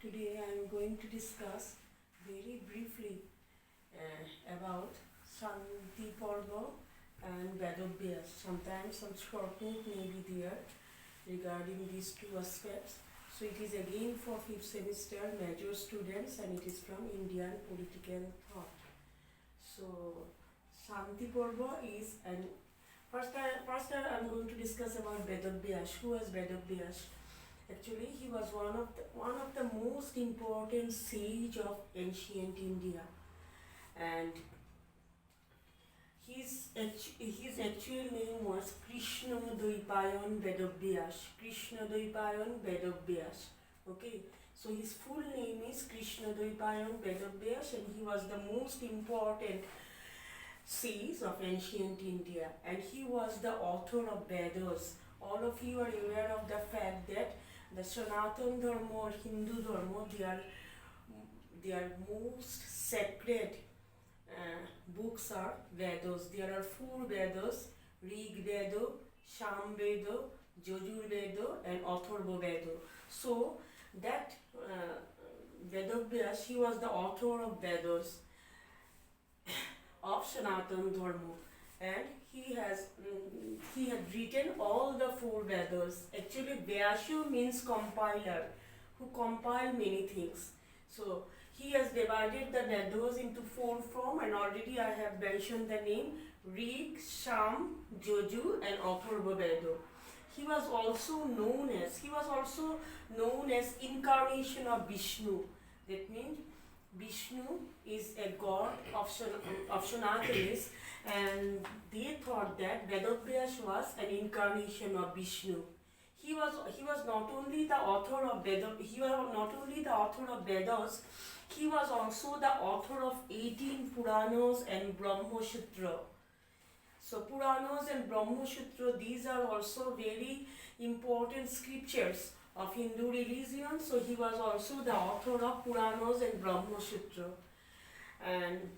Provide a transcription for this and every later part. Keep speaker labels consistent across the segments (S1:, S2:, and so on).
S1: Today I am going to discuss very briefly about Shantiparva and Veda Vyasa. Sometimes some short note may be there regarding these two aspects. So it is again for 5th semester major students and it is from Indian political thought. So Shantiparva is an first I am going to discuss about Veda Vyasa. Who was Veda Vyasa? Actually, he was one of the most important sage of ancient India, and his actual name was Krishna Dvaipayan Veda Vyasa. Krishna Dvaipayan Veda Vyasa. Okay, so his full name is Krishna Dvaipayan Veda Vyasa, and he was the most important sage of ancient India, and he was the author of Vedas. All of you are aware of the fact that the Sanatana Dharma or Hindu Dharma, their most sacred books are Vedas. There are 4 Vedas: Rig Veda, Sham Veda, Yajur Veda, and Atharva Veda. So that Veda Vyasa, he was the author of Vedas of Sanatana Dharma, and he had written all the 4 Vedas. Actually, Vyasa means compiler, who compile many things. So he has divided the Vedas into 4 forms, and already I have mentioned the name: Rig, Sham, Yajur, and Atharva Veda. He was also known as incarnation of Vishnu. That means Vishnu is a god of Sanatanis, and they thought that Veda Vyasa was an incarnation of Vishnu. He was not only the author of Vedas, he was also the author of 18 Puranas and Brahma Sutra. So Puranas and Brahma Sutra, these are also very important scriptures of Hindu religion. So he was also the author of Puranas and Brahma Sutra. And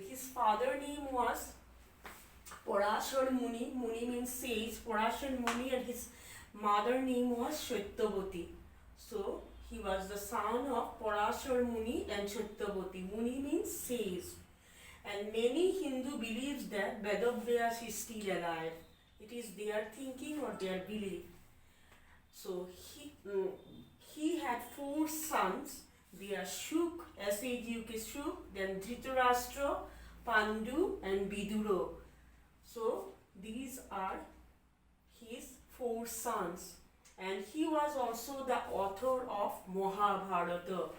S1: his father name was Parashar Muni. Muni means sage. Parashar Muni, and his mother name was Satyavati. So he was the son of Parashar Muni and Satyavati. Muni means sage. And many Hindu believes that Veda Vyasa is still alive. It is their thinking or their belief. So he had 4 sons. They are Shuk, S-H-U-K, Shuk, then Dhritarashtra, Pandu, and Vidura. So these are his 4 sons. And he was also the author of Mahabharata.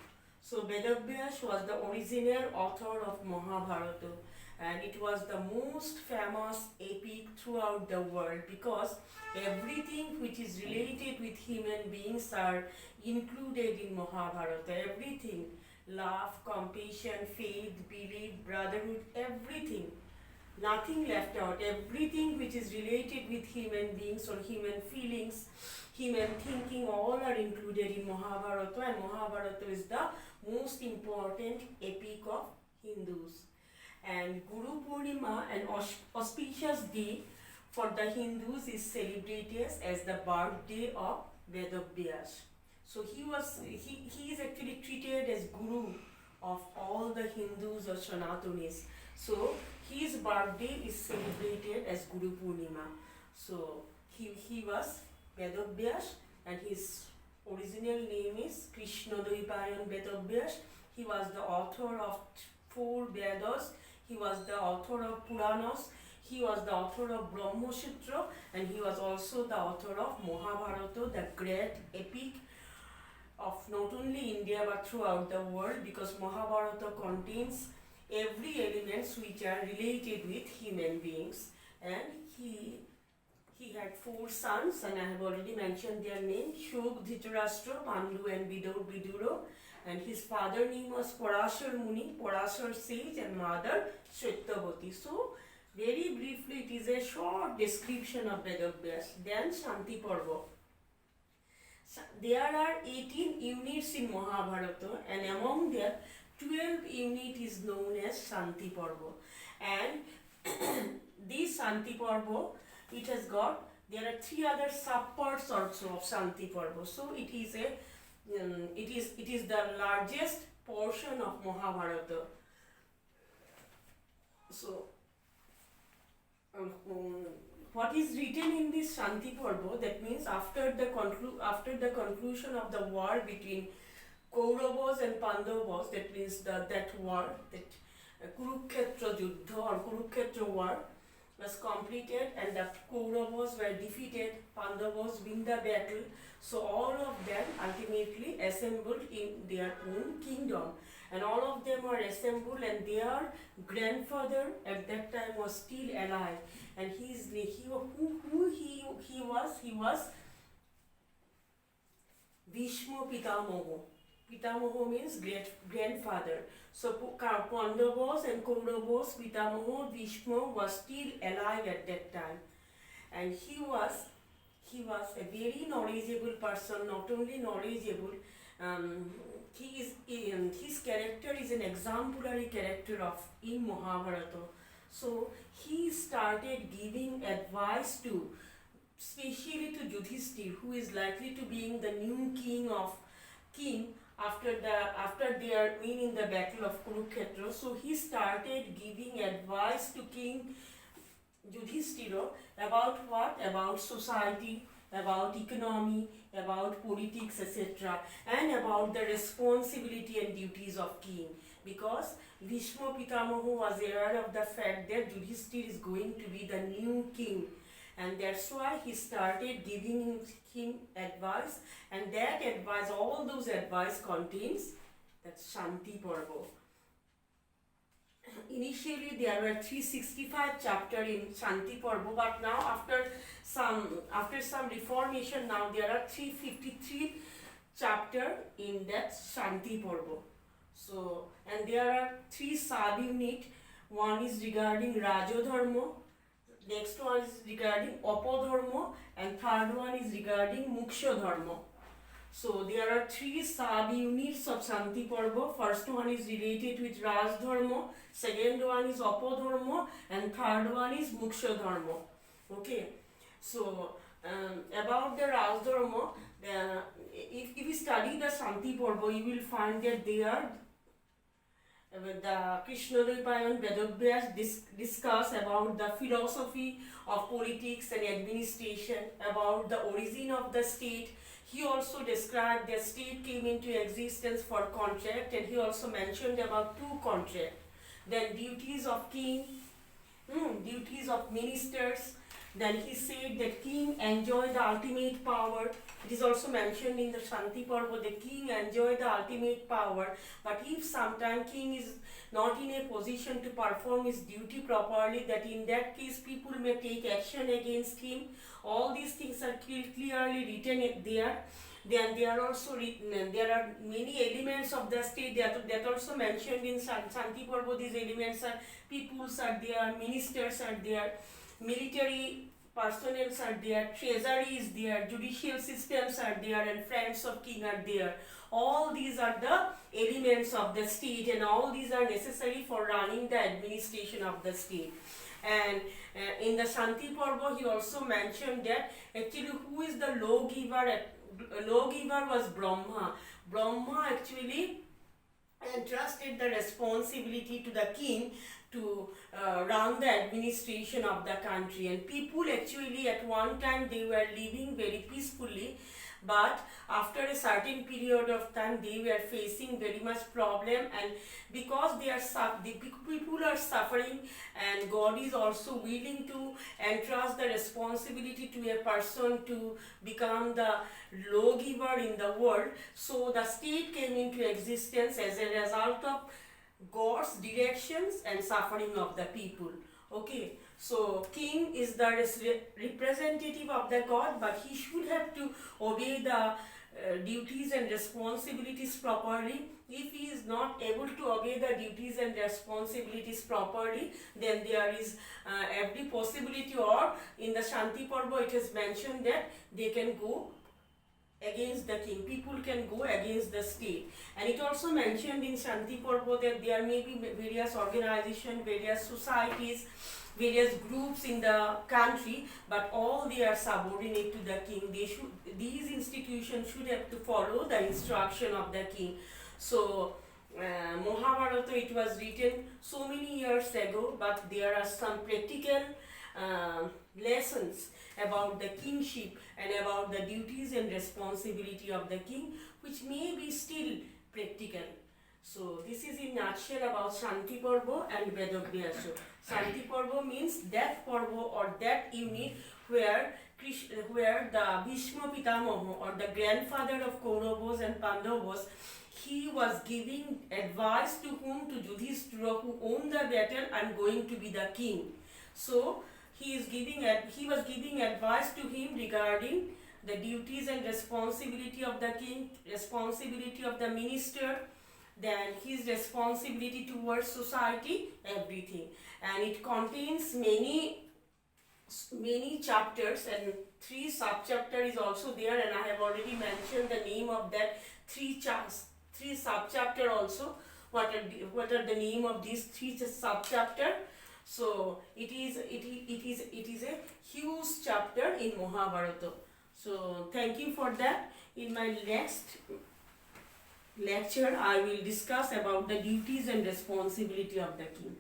S1: So Veda Vyasa was the original author of Mahabharata, and it was the most famous epic throughout the world because everything which is related with human beings are included in Mahabharata. Everything: love, compassion, faith, belief, brotherhood, everything. Nothing left out. Everything which is related with human beings or human feelings, human thinking, all are included in Mahabharata, and Mahabharata is the most important epic of Hindus. And Guru Purnima, an auspicious day for the Hindus, is celebrated as the birthday of Veda Vyasa. So he is actually treated as Guru of all the Hindus or Sanatanis. So his birthday is celebrated as Guru Purnima. So he was Veda Vyasa, and his original name is Krishna Dvaipayan Veda Vyasa. He was the author of 4 Vedas. He was the author of Puranas. He was the author of Brahma Sutra, and he was also the author of Mahabharata, the great epic of not only India but throughout the world, because Mahabharata contains every elements which are related with human beings. And he had 4 sons, and I have already mentioned their names: Shuk, Dhritarashtra, Pandu, and Vidura. And his father name was Parashar Muni, Parashar sage, and mother Satyavati. So very briefly, it is a short description of Veda Vyasa. Then Shantiparva. There are 18 units in Mahabharata, and among them 12 unit is known as Shantiparva. And this Shantiparva, there are 3 other subparts also of Shantiparva. So it is a it is the largest portion of Mahabharata. So what is written in this Shantiparva, that means after the conclusion of the war between Kauravas and Pandavas, that means that war, that Kurukshetra Juddha or Kurukshetra war was completed and the Kauravas were defeated, Pandavas win the battle. So all of them ultimately assembled in their own kingdom, and all of them were assembled, and their grandfather at that time was still alive, and he was Bhishma Pitamaha. Pitamaha means great grandfather. So Pandavas and Kauravas, Pitamaha Bhishma was still alive at that time, and he was a very knowledgeable person. Not only knowledgeable, his character is an exemplary character in Mahabharata. So he started giving advice to, especially to Yudhishthir, who is likely to being the new king after their win in the battle of Kurukshetra. So he started giving advice to King Yudhishthira about what? About society, about economy, about politics, etc., and about the responsibility and duties of king. Because Bhishma Pitamaha was aware of the fact that Yudhishthira is going to be the new king, and that's why he started giving him advice, and that advice, all those advice contains that Shantiparva. Initially there were 365 chapters in Shantiparva, but now after some reformation, now there are 353 chapters in that Shantiparva. So, and there are 3 sub-units. One is regarding Rajadharma, next one is regarding Apadharma, and third one is regarding Muksha Dharma. So there are 3 sub-units of Shantiparva. First one is related with Raj Dharma, second one is Apadharma, and third one is Muksha Dharma. Okay, so about the Raj Dharma, if you study the Shantiparva, you will find that they are the Krishnadvaipayan Veda Vyasa discuss about the philosophy of politics and administration, about the origin of the state. He also described the state came into existence for contract, and he also mentioned about 2 contracts. Then duties of king, duties of ministers. Then he said that king enjoy the ultimate power. It is also mentioned in the Shantiparva, the king enjoy the ultimate power, but if sometime king is not in a position to perform his duty properly, that in that case people may take action against him. All these things are clearly written there. Then there are also there are many elements of the state that also mentioned in Shantiparva. These elements are peoples are there, ministers are there, military personnel are there, treasury is there, judicial systems are there, and friends of king are there. All these are the elements of the state, and all these are necessary for running the administration of the state. And in the Shantiparva, he also mentioned that actually who is the lawgiver? Lawgiver was Brahma. Brahma actually entrusted the responsibility to the king to run the administration of the country, and people actually at one time they were living very peacefully, but after a certain period of time they were facing very much problem, and because the people are suffering, and God is also willing to entrust the responsibility to a person to become the lawgiver in the world. So the state came into existence as a result of God's directions and suffering of the people. Okay, so king is the representative of the God, but he should have to obey the duties and responsibilities properly. If he is not able to obey the duties and responsibilities properly, then there is every possibility, or in the Shantiparva it is mentioned that they can go against the king. People can go against the state. And it also mentioned in Shantiparva that there may be various organizations, various societies, various groups in the country, but all they are subordinate to the king. These institutions should have to follow the instruction of the king. So Mahabharata, it was written so many years ago, but there are some practical lessons about the kingship and about the duties and responsibility of the king, which may be still practical. So this is in nutshell about Shantiparva and Veda Vyasa. Shantiparva means that parva or that unit where the Bhishma Pitamaha or the grandfather of Kauravas and Pandavas, he was giving advice to whom? To Yudhishthira, who won the battle and going to be the king. So he was giving advice to him regarding the duties and responsibility of the king, responsibility of the minister, then his responsibility towards society, everything. And it contains many chapters, and 3 sub-chapter is also there, and I have already mentioned the name of that 3 sub-chapter also. What are the name of these 3 sub-chapter? So it is a huge chapter in Mahabharata. So thank you for that. In my next lecture, I will discuss about the duties and responsibility of the king.